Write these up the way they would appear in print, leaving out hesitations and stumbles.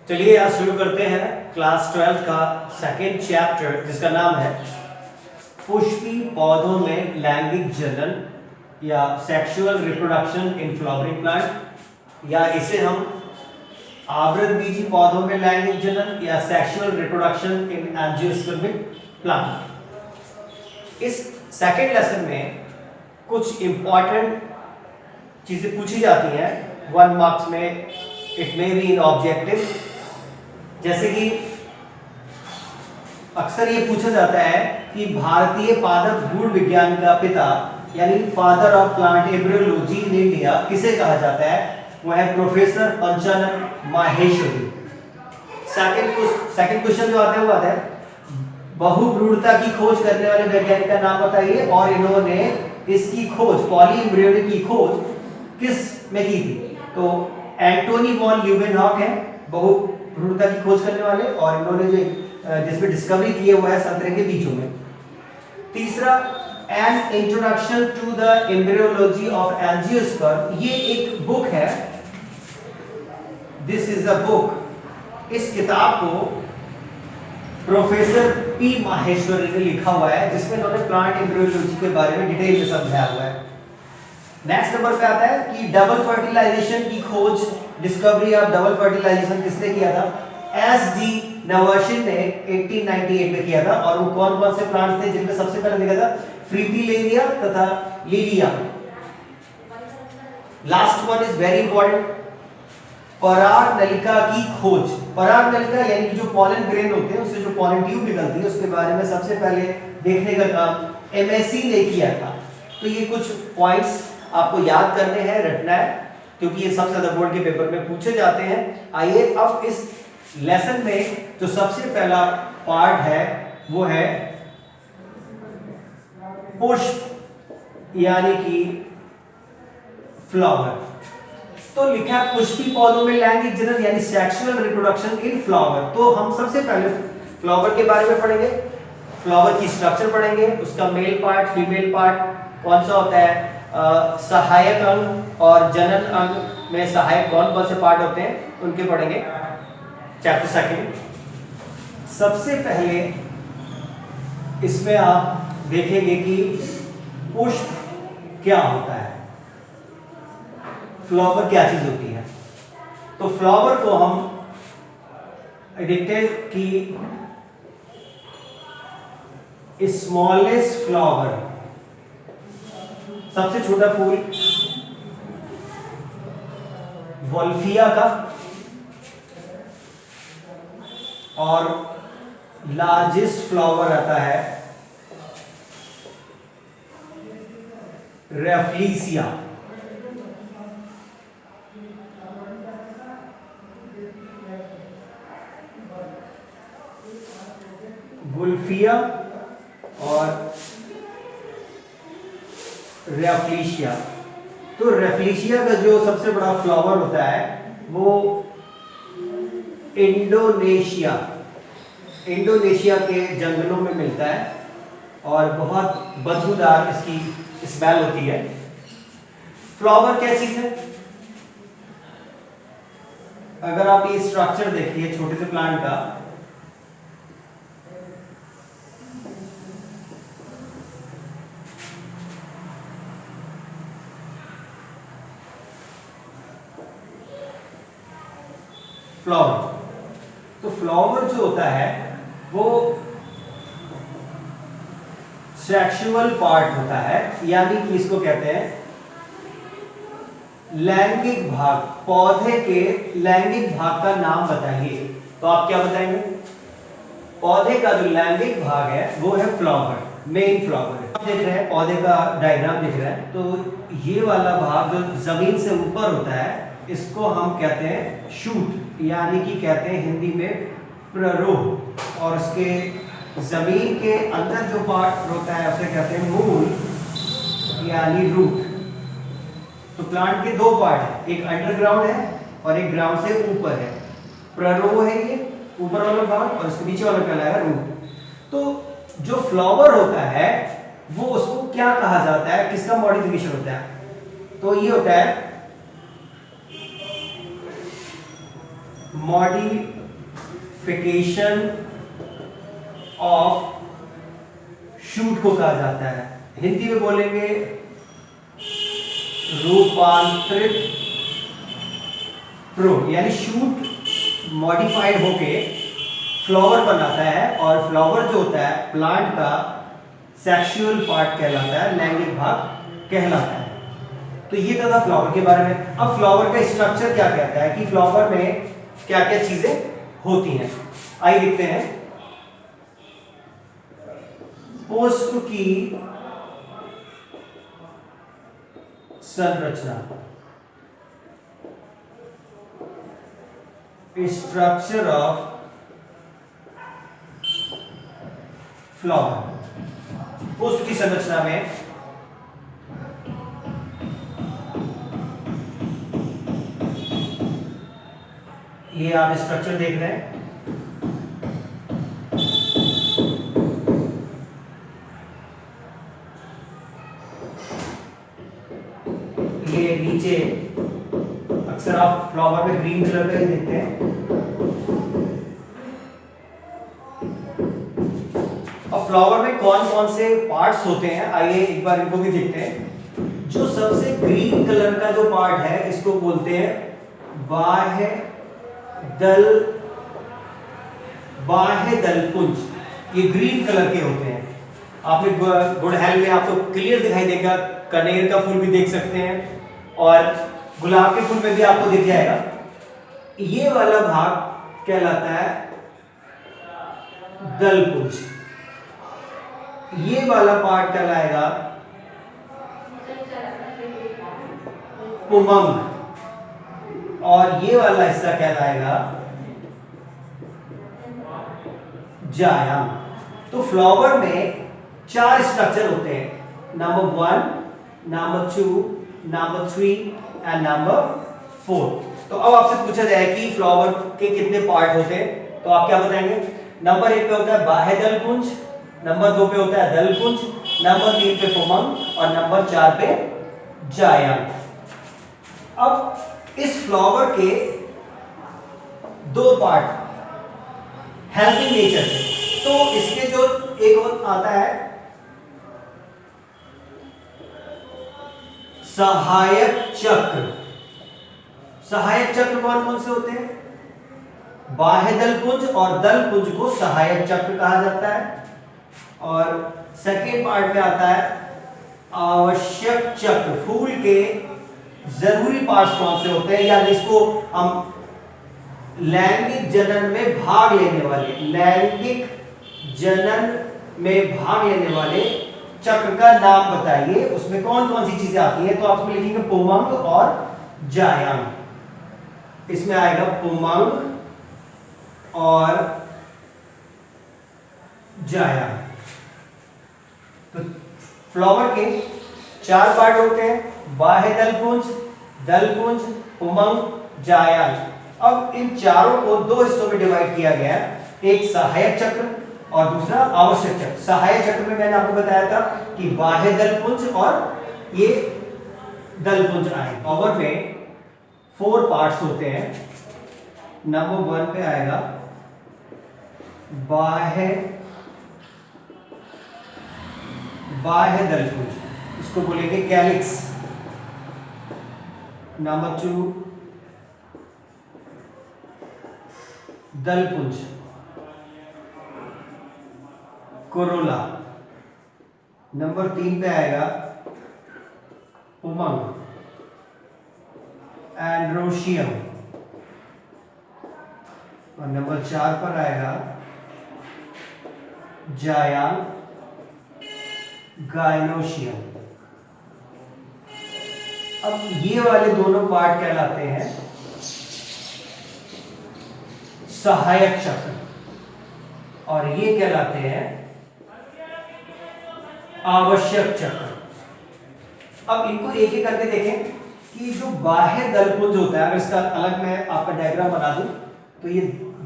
चलिए आज शुरू करते हैं क्लास 12 का सेकेंड चैप्टर जिसका नाम है पुष्पी पौधों में लैंगिक जनन या sexual reproduction in flowering plant, या इसे हम आवृतबीजी पौधों में लैंगिक जनन या sexual reproduction in angiospermic plant. इस सेकेंड लेसन में कुछ इंपॉर्टेंट चीजें पूछी जाती हैं 1 मार्क्स में। It may be in objective, जैसे कि अक्सर ये पूछा जाता है कि भारतीय पादप भ्रूण विज्ञान का पिता यानी father of plant embryology in India किसे कहा जाता है? वह है professor Panchanan Maheshwari. Second question जो आता है वो आता है बहुभ्रूणता की खोज करने वाले वैज्ञानिक का नाम बताइए, और इन्होंने इसकी खोज पॉली एम्ब्रियोनिक की खोज किस में की थी? तो एंटोनी वॉन ल्यूवेनहॉक है बहुभ्रूणता की खोज करने वाले, और इन्होंने जो जिसमें डिस्कवरी की है वो है संतरे के बीजों में। तीसरा, an introduction to the embryology of angiosperm, ये एक बुक है। This is a book. इस किताब को प्रोफेसर पी माहेश्वरी ने लिखा हुआ है, जिसमें इन्होंने प्लांट एम्ब्रियोलॉजी के बारे में डिटेल में समझाया हुआ है। नेक्स्ट नंबर पे आता है कि डबल फर्टिलाइजेशन की खोज, डिस्कवरी ऑफ डबल फर्टिलाइजेशन किसने किया था? एस डी नवर्शिन ने 1898 में किया था। और वो कौन कौन से प्लांट्स थे जिनमें सबसे पहले देखा था? फ्रीटिलेरिया तथा लिलिया। Last one is very important, पराग नलिका की खोज। पराग नलिका यानी कि जो पॉलन ग्रेन होते हैं उससे जो पॉलन ट्यूब निकलती है उसके बारे में सबसे पहले देखने का काम एमएससी ने किया था। तो ये कुछ पॉइंट्स आपको याद करने हैं, रटना है, क्योंकि ये सबसे ज्यादा बोर्ड के पेपर में पूछे जाते हैं। आइए अब इस लेसन में जो सबसे पहला पार्ट है वो है पुष्प यानी कि फ्लावर। तो लिखा है पुष्पी पौधों में लैंगिक जनन यानी सेक्सुअल रिप्रोडक्शन इन फ्लावर। तो हम सबसे पहले फ्लावर के बारे में पढ़ेंगे, फ्लावर की स्ट्रक्चर पढ़ेंगे, उसका मेल पार्ट फीमेल पार्ट कौन सा होता है, सहायक अंग और जनन अंग में सहायक कौन कौन से पार्ट होते हैं उनके पढ़ेंगे। Chapter second. सबसे पहले इसमें आप देखेंगे कि पुष्प क्या होता है, फ्लावर क्या चीज होती है। तो फ्लावर को हम देखते हैं कि स्मॉलेस्ट फ्लावर, सबसे छोटा फूल वोल्फिया का, और लार्जेस्ट फ्लावर आता है रेफ्लिसिया। वुल्फिया और रेफ्लिसिया। तो रेफ्लिसिया का जो सबसे बड़ा फ्लावर होता है वो इंडोनेशिया के जंगलों में मिलता है, और बहुत बदबूदार इसकी स्मेल होती है। फ्लावर क्या चीज है? अगर आप ये स्ट्रक्चर देखिए छोटे से प्लांट का, फ्लावर, तो फ्लावर जो होता है वो सेक्सुअल पार्ट होता है, यानी कि इसको कहते हैं लैंगिक भाग। पौधे के लैंगिक भाग का नाम बताइए। तो आप क्या बताएंगे? पौधे का जो लैंगिक भाग है वो है फ्लावर, मेन फ्लावर है। आप देख रहे हैं पौधे का डायग्राम दिख रहा है, तो ये वाला भाग जो जमीन से ऊपर होता है इसको हम कहते हैं शूट, यानी कि कहते हैं हिंदी में प्ररोह, और उसके जमीन के अंदर जो पार्ट होता है उसे कहते हैं मूल यानी रूट। तो प्लांट के दो पार्ट हैं, एक अंडरग्राउंड है और एक ग्राउंड से ऊपर है। प्ररोह है ये ऊपर वाला भाग, और उसके नीचे वाला कहलाएगा रूट। तो जो फ्लावर होता है वो उसको क्या कहा जाता है, किसका मॉडिफिकेशन होता है? तो ये होता है मॉडिफिकेशन ऑफ शूट को कहा जाता है। हिंदी में बोलेंगे रूपांतरित प्रो, यानी शूट मॉडिफाइड होके फ्लावर बनाता है, और फ्लावर जो होता है प्लांट का सेक्सुअल पार्ट कहलाता है, लैंगिक भाग कहलाता है। तो ये था फ्लावर के बारे में। अब फ्लावर का स्ट्रक्चर क्या कहता है कि फ्लावर में क्या क्या चीजें होती हैं, आइए देखते हैं। पुष्प की संरचना, स्ट्रक्चर ऑफ फ्लावर। पुष्प की संरचना में ये आप स्ट्रक्चर देख रहे हैं, ये नीचे अक्सर आप फ्लावर में ग्रीन कलर का ही देखते हैं। अब फ्लावर में कौन कौन से पार्ट्स होते हैं, आइए एक बार इनको भी देखते हैं। जो सबसे ग्रीन कलर का जो पार्ट है इसको बोलते हैं बाह्य दल पुंज। ये ग्रीन कलर के होते हैं। आपने गुड़हल में आपको क्लियर दिखाई देगा, कनेर का फूल भी देख सकते हैं, और गुलाब के फूल में भी आपको दिख जाएगा। ये वाला भाग कहलाता है दल पुंज, ये वाला पार्ट कहलाएगा पुमंग, और ये वाला हिस्सा कहलाएगा जायाम। तो फ्लावर में 4 स्ट्रक्चर होते हैं, number 1, number 2, number 3 and number 4। तो अब आपसे पूछा जाए कि फ्लावर के कितने पार्ट होते हैं, तो आप क्या बताएंगे? नंबर 1 पे होता है बाह्य दल पुंज, नंबर 2 पे होता है दल पुंज, नंबर 3 पे पुमंग, और नंबर 4 पे जायाम। अब इस फ्लावर के 2 पार्ट हेल्पिंग नेचर से, तो इसके जो एक आता है सहायक चक्र। सहायक चक्र कौन कौन से होते हैं? बाह्य दल पुंज और दल पुंज को सहायक चक्र कहा जाता है। और सेकेंड पार्ट में आता है आवश्यक चक्र। फूल के जरूरी पार्ट्स कौन से होते हैं, या जिसको हम लैंगिक जनन में भाग लेने वाले, लैंगिक जनन में भाग लेने वाले चक्र का नाम बताइए, उसमें कौन कौन सी चीजें आती हैं। तो आप उसमें लिखेंगे पुमंग और जायाम। इसमें आएगा पुमंग और जायाम। तो फ्लावर के 4 पार्ट होते हैं, बाह्य दल पुंज, पुमंग, जायाम। अब इन चारों को 2 हिस्सों में डिवाइड किया गया है, एक सहायक चक्र और दूसरा आवश्यक चक्र। सहायक चक्र में मैंने आपको बताया था कि बाह्य दल पुंज और ये दल पुंज आए। फ्लावर में 4 पार्ट्स होते हैं। नंबर 1 पे आएगा बाह्य दल पुंज, इसको बोलेंगे कैलिक्स। नंबर 2 दल पुंज, कोरोला। नंबर 3 पे आएगा पुमंग, एंड्रोशियम। और नंबर 4 पर आएगा जायाम, गायनोशियम। अब ये वाले दोनों पार्ट कहलाते हैं सहायक चक्र, और ये कहलाते हैं आवश्यक चक्र। अब इनको एक एक करके देखें कि जो बाह्य दल पुंज होता है, अगर इसका अलग मैं आपका डायग्राम बना दूं, तो ये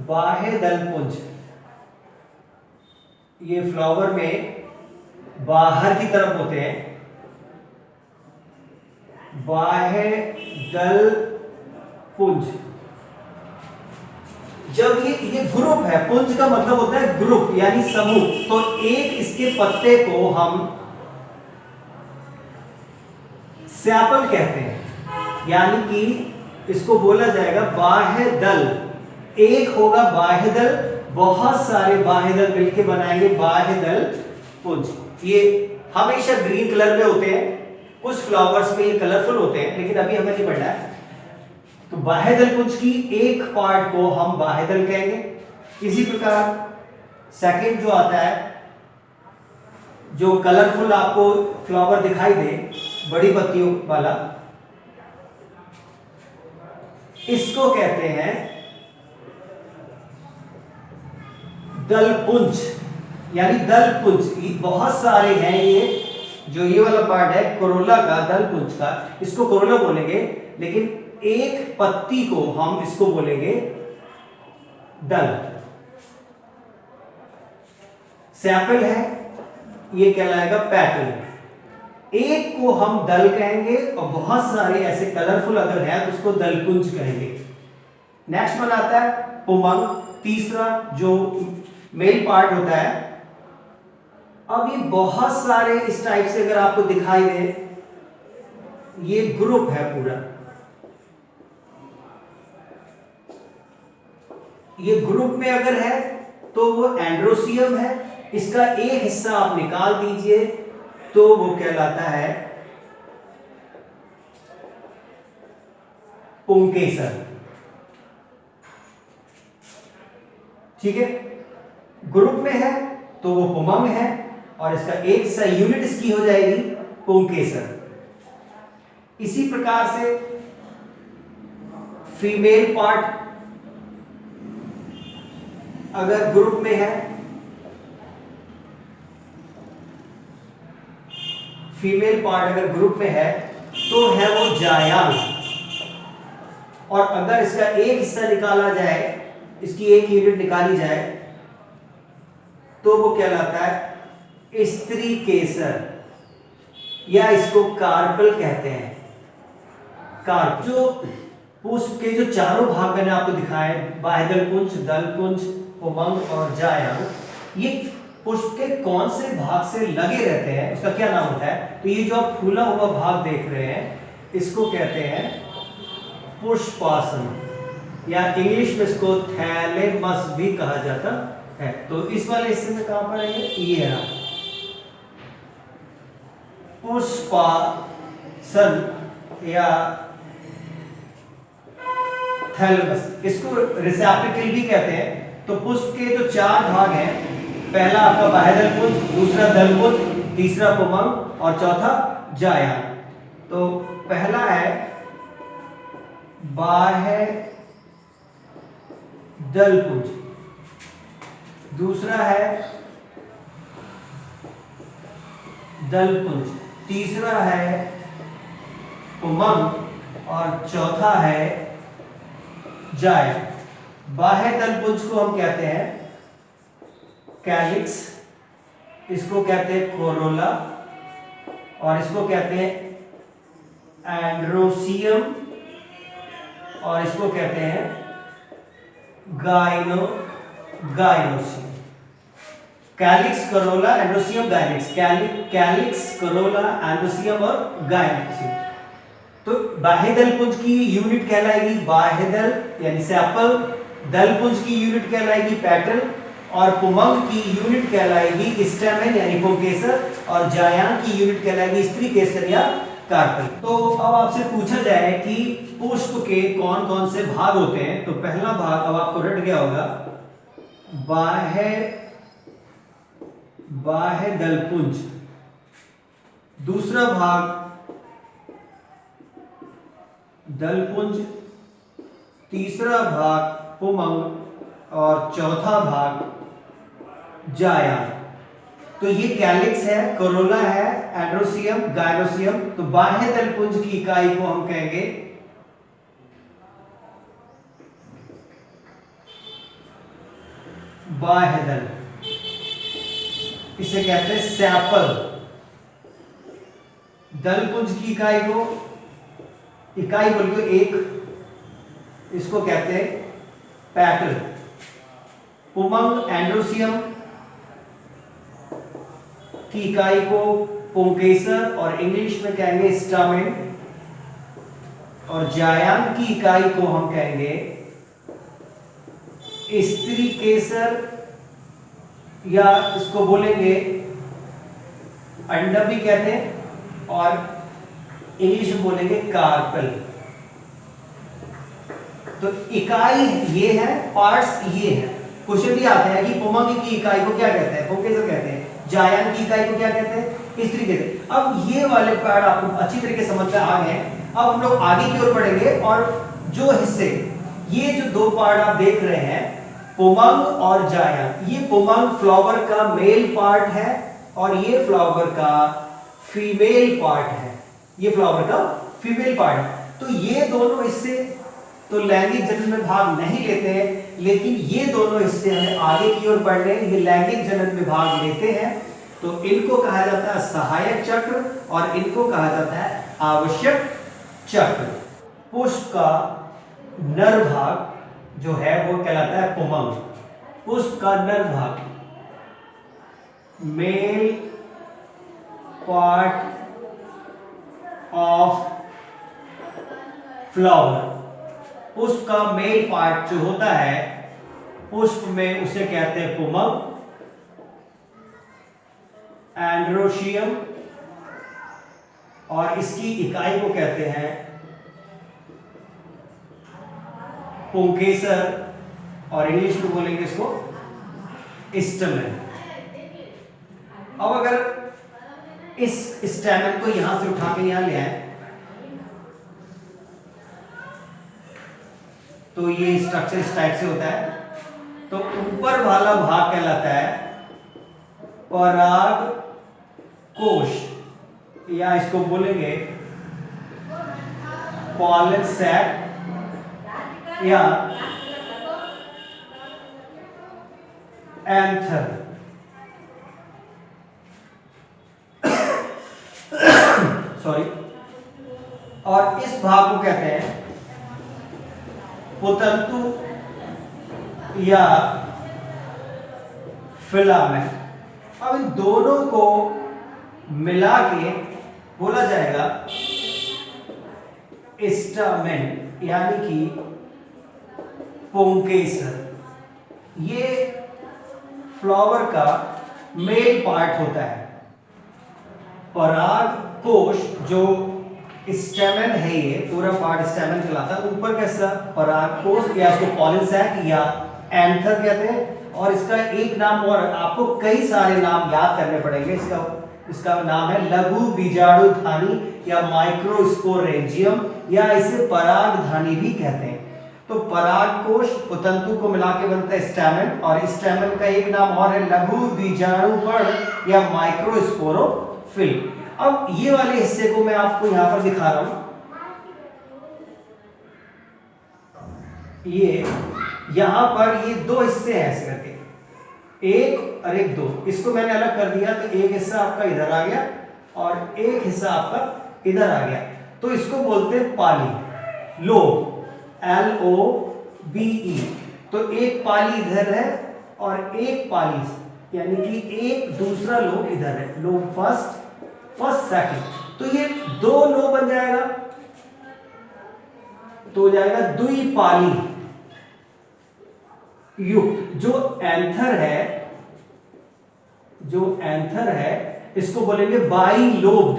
बाह्य दल पुंज, ये फ्लावर में बाहर की तरफ होते हैं। बाह्य दल पुंज जब ये ग्रुप है, पुंज का मतलब होता है ग्रुप यानी समूह, तो एक इसके पत्ते को हम सैपल कहते हैं, यानी कि इसको बोला जाएगा बाह्य दल। एक होगा बाह्य दल, बहुत सारे बाह्य दल मिलकर बनाएंगे बाह्य दल पुंज। ये हमेशा ग्रीन कलर में होते हैं, कुछ फ्लावर्स में ये कलरफुल होते हैं, लेकिन अभी हमें नहीं पढ़ना है। तो बाह्य दल पुंज की एक पार्ट को हम बाह्य दल कहेंगे। इसी प्रकार सेकंड जो आता है, जो कलरफुल आपको फ्लावर दिखाई दे बड़ी पत्तियों वाला, इसको कहते हैं दलपुंज, यानी दलपुंज। बहुत सारे हैं ये, जो ये वाला पार्ट है कोरोला का, दलपुंज का, इसको कोरोला बोलेंगे, लेकिन एक पत्ती को हम इसको बोलेंगे दल। सैपल है, ये कहलाएगा पैटल। एक को हम दल कहेंगे और बहुत सारे ऐसे कलरफुल अगर है तो उसको दलपुंज कहेंगे। नेक्स्ट वन आता है पुमंग, तीसरा जो मेल पार्ट होता है। अब ये बहुत सारे इस टाइप से अगर आपको दिखाई दे, ये ग्रुप है पूरा, ये ग्रुप में अगर है तो वो एंड्रोसियम है। इसका एक हिस्सा आप निकाल दीजिए तो वो कहलाता है पुंकेसर। ठीक है, ग्रुप में है तो वो पुमंग है, और इसका एक सा यूनिट इसकी हो जाएगी पुंकेसर। इसी प्रकार से फीमेल पार्ट अगर ग्रुप में है, फीमेल पार्ट अगर ग्रुप में है तो है वो जायांग, और अगर इसका एक हिस्सा निकाला जाए, इसकी एक यूनिट निकाली जाए, तो वो कहलाता है स्त्री केसर, या इसको कार्पल कहते हैं। कार्प जो पुष्प के जो चारों भाग मैंने आपको दिखाए, बाह्य पुंज, दलपुंज, पुमंग और जायांग, ये पुष्प के कौन से भाग से लगे रहते हैं, उसका क्या नाम होता है? तो ये जो आप फूला हुआ भाग देख रहे हैं, इसको कहते हैं पुष्पासन, या इंग्लिश में इसको थैलेमस भी कहा जाता है। तो इस वाले हिस्से में कहां पर आएंगे, ये है पुष्पासन या थैलेमस, इसको रिसेप्टिकल भी कहते हैं। तो पुष्प के जो चार भाग हैं, पहला आपका बाह्य दलपुंज, दूसरा दलपुंज, तीसरा पुमंग और चौथा जायांग। तो पहला है बाह्य दलपुंज, दूसरा है दलपुंज, तीसरा है पुमंग और चौथा है जायांग। बाह्य दलपुंज को हम कहते हैं कैलिक्स, इसको कहते हैं कोरोला, और इसको कहते हैं एंड्रोसियम, और इसको कहते हैं गाइनोसियम। कैलिक्स, करोला, एंड्रोसियम, गाइनिक्स, कैलिक्स, करोला, एंड्रोसियम और गाइनोसियम। तो बाह्य दलपुंज की यूनिट कहलाएगी बाह्य दल यानी सैपल, दलपुंज की यूनिट कहलाएगी पैटल, और पुमंग की यूनिट कहलाएगी स्टेमेन यानी पुंकेसर, और जायांग की यूनिट कहलाएगी स्त्री केसर या कार्पल। तो अब आपसे पूछा जाए कि पुष्प के कौन कौन से भाग होते हैं, तो पहला भाग अब आपको रट गया होगा, बाह्य दलपुंज, दूसरा भाग दलपुंज, तीसरा भाग पुमंग और चौथा भाग जायांग। तो ये कैलिक्स है, कोरोला है, एंड्रोसियम, गाइनोसियम। तो बाह्य दलपुंज की इकाई को हम कहेंगे बाह्य दल, इसे कहते हैं सैपल। दलपुंज की इकाई को, इकाई बोल के एक, इसको कहते हैं पैटल। पुमंग एंड्रोसियम की इकाई को पुंकेसर और इंग्लिश में कहेंगे स्टामेन, और जायांग की इकाई को हम कहेंगे स्त्री केसर, या इसको बोलेंगे अंडा भी कहते हैं, और इंग्लिश में बोलेंगे कार्पल। तो इकाई ये है, पार्ट्स ये है। क्वेश्चन भी आता है कि पुमंग की इकाई को क्या कहते हैं, पुंकेसर कहते हैं, जायांग की इकाई को क्या कहते हैं, स्त्री कहते हैं। अब ये वाले पार्ट आपको अच्छी तरीके से समझ में आ गए। अब हम लोग आगे की ओर बढ़ेंगे, और जो हिस्से, ये जो दो पार्ट आप देख रहे हैं, पुमंग और जायांग, ये पुमंग फ्लावर का मेल पार्ट है और ये फ्लावर का फीमेल पार्ट है, ये फ्लावर का फीमेल पार्ट है। तो ये दोनों हिस्से तो लैंगिक जनन में भाग नहीं लेते हैं, लेकिन ये दोनों हिस्से हमें आगे की ओर बढ़ने, ये लैंगिक जनन में भाग लेते हैं। तो इनको कहा जाता है सहायक चक्र और इनको कहा जाता है आवश्यक चक्र। पुष्प का नर भाग जो है वो कहलाता है पुमंग। पुष्प का नर भाग, मेल पार्ट ऑफ फ्लावर, पुष्प का मेल पार्ट जो होता है पुष्प में, उसे कहते हैं पुमंग, एंड्रोशियम, और इसकी इकाई को कहते हैं पुंकेसर, और इंग्लिश में बोलेंगे इसको स्टेमेन। अब अगर इस स्टेमेन को यहां से उठा के यहां ले आए तो ये स्ट्रक्चर इस टाइप से होता है। तो ऊपर वाला भाग कहलाता है पराग कोश, या इसको बोलेंगे पॉलन सैक, या एंथर। सॉरी। और इस भाग को कहते हैं पुतंतु या फिलामेंट। अब इन दोनों को मिला के बोला जाएगा स्टामेन, यानी कि पुंकेसर। ये फ्लावर का मेल पार्ट होता है। पराग कोश जो स्टेमन है, ये पूरा पार्ट स्टेमन कहलाता है। ऊपर का हिस्सा पराग कोश, या इसको पॉलन सैक या एंथर कहते हैं। और इसका एक नाम और, आपको कई सारे नाम याद करने पड़ेंगे। इसका नाम है लघु बीजाणुधानी या माइक्रोस्पोरेंजियम, या इसे परागधानी भी कहते हैं। तो पराग कोश पुतंतु को मिला के बनता है स्टेमन, और स्टेमन का एक नाम और है लघु बीजाणुपर्ण या माइक्रोस्पोरोफिल। अब ये वाले हिस्से को मैं आपको यहां पर दिखा रहा हूं। ये यहां पर ये दो हिस्से हैं ऐसे करके, एक और एक, दो। इसको मैंने अलग कर दिया तो एक हिस्सा आपका इधर आ गया और एक हिस्सा आपका इधर आ गया। तो इसको बोलते हैं पाली, लोब, LOBE। तो एक पाली इधर है और एक पाली, यानी कि एक दूसरा लोब इधर है, लोब फर्स्ट, फर्स्ट सेकंड। तो ये दो लोब बन जाएगा, तो हो जाएगा द्विपाली युक्त। जो एंथर है इसको बोलेंगे बाइलोब्ड,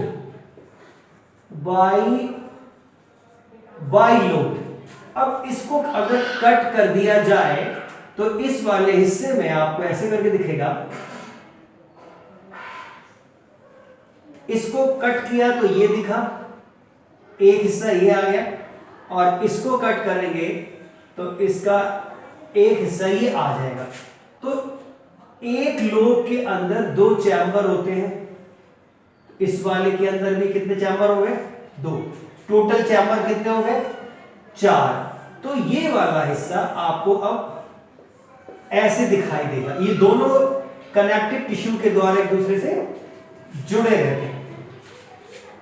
बाइलोब्ड। अब इसको अगर कट कर दिया जाए तो इस वाले हिस्से में आपको ऐसे करके दिखेगा। इसको कट किया तो ये दिखा, एक हिस्सा ये आ गया, और इसको कट करेंगे तो इसका एक हिस्सा ये आ जाएगा। तो एक लोब के अंदर दो चैम्बर होते हैं। इस वाले के अंदर भी कितने चैम्बर हो गए? दो। टोटल चैम्बर कितने हो गए? 4। तो ये वाला हिस्सा आपको अब ऐसे दिखाई देगा। ये दोनों कनेक्टिव टिश्यू के द्वारा एक दूसरे से जुड़े रहते हैं।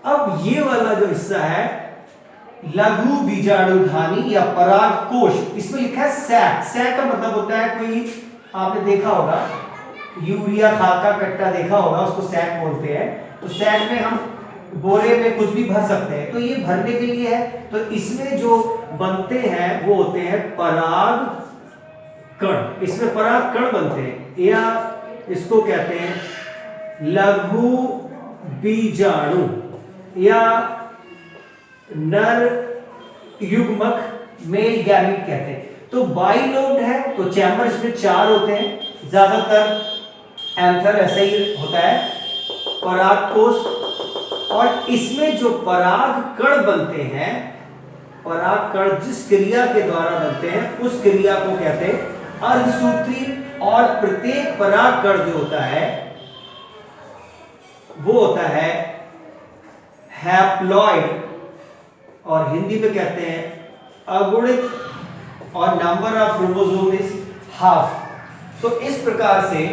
अब ये वाला जो हिस्सा है लघु बीजाणुधानी या पराग कोश, इसमें लिखा है सैक। सैक का मतलब होता है कोई आपने देखा होगा यूरिया खाद का कट्टा देखा होगा, उसको सैक बोलते हैं। तो सैक में हम बोरे में कुछ भी भर सकते हैं, तो ये भरने के लिए है। तो इसमें जो बनते हैं वो होते हैं पराग कण। इसमें पराग कण बनते हैं, या इसको कहते हैं लघु बीजाणु या नर युग्मक, मेल गैमीट कहते हैं। तो बाइलोब्ड है, तो चैम्बर इसमें 4 होते हैं, ज्यादातर एंथर ऐसे ही होता है, परागकोश। और इसमें जो पराग कण बनते हैं, पराग कण जिस क्रिया के द्वारा बनते हैं उस क्रिया को कहते हैं अर्धसूत्री। और प्रत्येक पराग कण जो होता है वो होता है हैप्लॉइड, और हिंदी में कहते हैं अगुणित, और number of chromosome is half. तो इस प्रकार से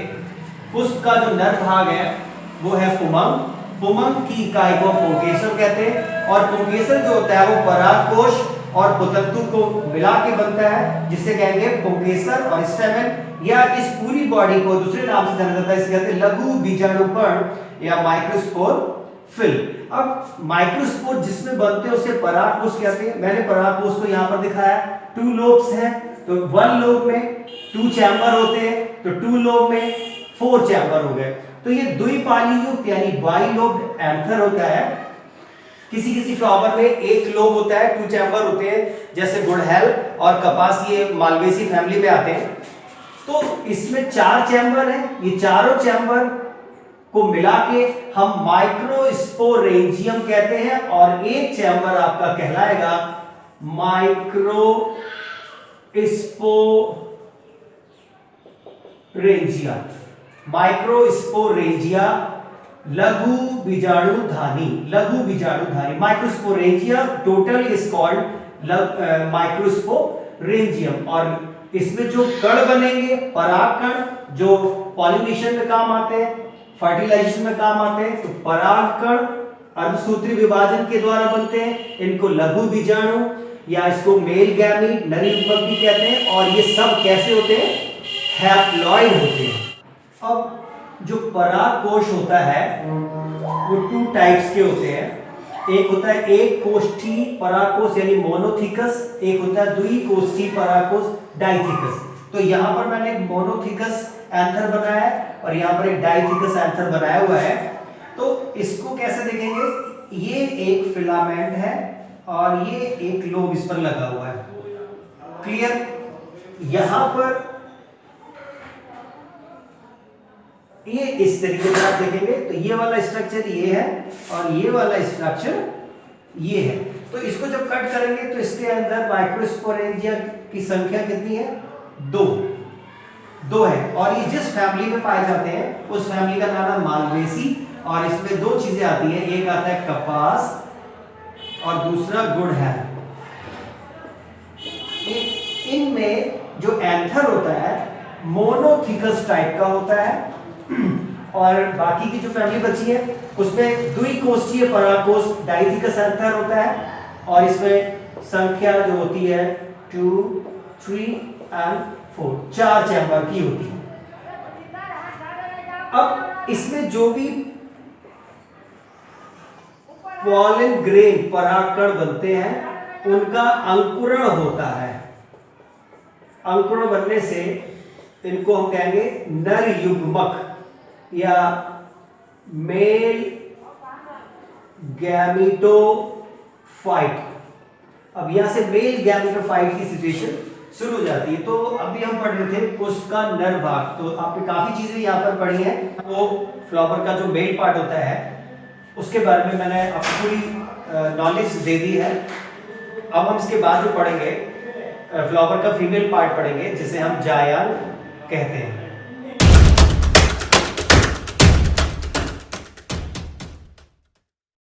पुष्प का जो नर भाग है वो है पुमंग। पुमंग की इकाई को पुंकेसर कहते हैं, और पुंकेसर जो होता है वो परागकोश और पुतंतु को मिला के बनता है, जिसे कहेंगे पुंकेसर और स्टेमेन। या इस पूरी बॉडी को दूसरे नाम से जाना जाता है, इसे कहते हैं लघु बीजाणुकण या माइक्रोस्पोर फिल्म। अब माइक्रोस्पोर जिसमें बनते हैं उसे परागकोश कहते हैं। मैंने परागकोश को यहाँ पर दिखाया, 2 लोब्स हैं, तो 1 लोब में 2 चैम्बर होते हैं, तो 2 लोब में 4 चैम्बर हो गए। तो ये द्विपाली युक्त यानी बाइलोब्ड एंथर होता है। किसी किसी फ्लावर में 1 लोब होता है, 2 चैम्बर होते हैं, जैसे गुड़हल और कपास, ये मालवेसी फैमिली में आते हैं। तो इसमें 4 चैम्बर हैं, ये चारों चैम्बर को मिला के हम माइक्रोस्पोरेंजियम कहते हैं, और एक चैम्बर आपका कहलाएगा माइक्रोस्पोरेंजिया। माइक्रोस्पोरेंजिया लघु बीजाणुधानी, लघु बीजाणुधानी microsporangia total is called microsporangium. और इसमें जो कण बनेंगे पराग कण, जो पॉलिनेशन में काम आते हैं, फर्टिलाइजेशन में काम आते हैं, तो पराग कण अर्धसूत्री विभाजन के द्वारा बनते हैं। इनको लघु बीजाणु या इसको मेल गैमीट, नर युग्मक भी कहते हैं। और ये सब कैसे होते हैं? हैप्लॉइड होते हैं। अब जो परागकोश होता है वो 2 टाइप्स के होते हैं। एक होता है एक कोष्ठी परागकोश यानी मोनोथिकस, एक होता है द्विकोष्ठी परागकोश डाइथिकस। तो यहाँ पर मैंने एक मोनोथिकस एंथर बनाया है और यहाँ पर एक डाइथिकस एंथर बनाया हुआ है। तो इसको कैसे देखेंगे? ये एक फिलामेंट है और ये एक लोब इस पर लगा हुआ है। क्लियर? यहाँ पर ये इस तरीके से आप देखेंगे तो ये वाला स्ट्रक्चर ये है और ये वाला स्ट्रक्चर ये है। तो इसको जब कट करेंगे तो इसके अंदर माइक्रोस्पोरेंजिया की संख्या कितनी है? 2 है। और ये जिस फैमिली में पाए जाते हैं उस फैमिली का नाम है मालवेसी। और इसमें 2 चीजें आती हैं, एक आता है कपास और दूसरा गुड़हल। इनमें जो एंथर होता है मोनोथिकस टाइप का होता है और बाकी की जो फैमिली बची है उसमें द्विकोष्ठीय परागकोश डाइथिकस एंथर होता है और इसमें संख्या जो होती है 2, 3 और 4, 4 चैम्बर की होती है। अब इसमें जो भी पॉलन ग्रेन परागकण बनते हैं उनका अंकुरण होता है। अंकुरण बनने से इनको हम कहेंगे नर युग्मक या मेल गैमेटोफाइट। अब यहां से मेल गैमेटोफाइट की सिचुएशन शुरू हो जाती है। तो अभी हम पढ़ रहे थे पुष्प का नर भाग, तो आपने काफी चीजें यहां पर पढ़ी हैं। वो फ्लावर का जो मेल पार्ट होता है उसके बारे में मैंने आपको पूरी नॉलेज दे दी है। अब हम इसके बाद जो पढ़ेंगे फ्लावर का फीमेल पार्ट पढ़ेंगे जिसे हम जायन कहते हैं।